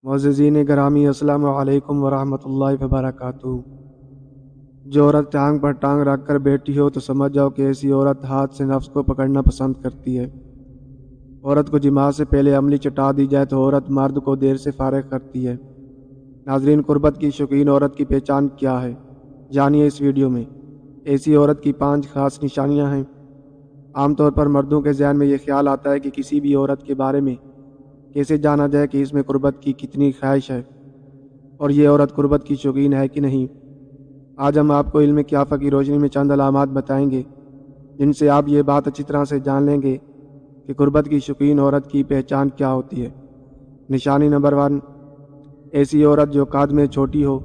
معززین گرامی، السلام علیکم ورحمۃ اللہ وبرکاتہ۔ جو عورت ٹانگ پر ٹانگ رکھ کر بیٹھی ہو تو سمجھ جاؤ کہ ایسی عورت ہاتھ سے نفس کو پکڑنا پسند کرتی ہے۔ عورت کو جماع سے پہلے عملی چٹا دی جائے تو عورت مرد کو دیر سے فارغ کرتی ہے۔ ناظرین، قربت کی شوقین عورت کی پہچان کیا ہے، جانیے اس ویڈیو میں۔ ایسی عورت کی 5 خاص نشانیاں ہیں۔ عام طور پر مردوں کے ذہن میں یہ خیال آتا ہے کہ کسی بھی عورت کے بارے میں کیسے جانا جائے کہ اس میں قربت کی کتنی خواہش ہے اور یہ عورت قربت کی شوقین ہے کہ نہیں۔ آج ہم آپ کو علم کیافہ کی روشنی میں چند علامات بتائیں گے جن سے آپ یہ بات اچھی طرح سے جان لیں گے کہ قربت کی شوقین عورت کی پہچان کیا ہوتی ہے۔ نشانی نمبر 1، ایسی عورت جو قد میں چھوٹی ہو،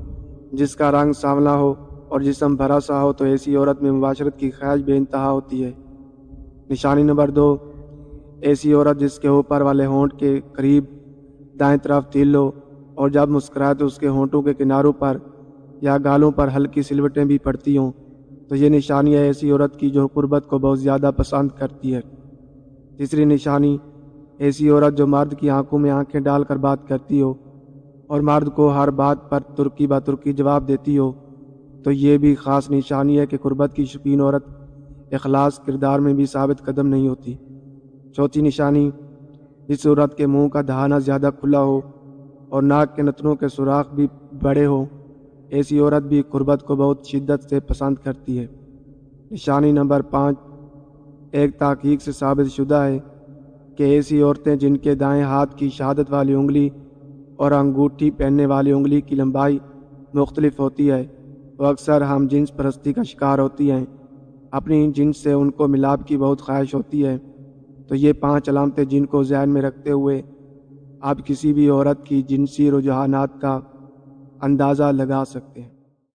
جس کا رنگ سانولا ہو اور جسم بھرا سا ہو تو ایسی عورت میں مباشرت کی خواہش بے انتہا ہوتی ہے۔ نشانی نمبر 2، ایسی عورت جس کے اوپر والے ہونٹ کے قریب دائیں طرف تل ہو اور جب مسکرائے تو اس کے ہونٹوں کے کناروں پر یا گالوں پر ہلکی سلوٹیں بھی پڑتی ہوں تو یہ نشانی ہے ایسی عورت کی جو قربت کو بہت زیادہ پسند کرتی ہے۔ تیسری نشانی، ایسی عورت جو مرد کی آنکھوں میں آنکھیں ڈال کر بات کرتی ہو اور مرد کو ہر بات پر ترکی بہ ترکی جواب دیتی ہو تو یہ بھی خاص نشانی ہے کہ قربت کی شوقین عورت اخلاص کردار میں بھی ثابت قدم نہیں ہوتی۔ چوتھی نشانی، جس عورت کے منہ کا دہانہ زیادہ کھلا ہو اور ناک کے نتنوں کے سوراخ بھی بڑے ہوں، ایسی عورت بھی قربت کو بہت شدت سے پسند کرتی ہے۔ نشانی نمبر 5، ایک تحقیق سے ثابت شدہ ہے کہ ایسی عورتیں جن کے دائیں ہاتھ کی شہادت والی انگلی اور انگوٹھی پہننے والی انگلی کی لمبائی مختلف ہوتی ہے وہ اکثر ہم جنس پرستی کا شکار ہوتی ہیں۔ اپنی جنس سے ان کو ملاپ کی بہت خواہش ہوتی ہے۔ تو یہ 5 علامتیں جن کو ذہن میں رکھتے ہوئے آپ کسی بھی عورت کی جنسی رجحانات کا اندازہ لگا سکتے ہیں۔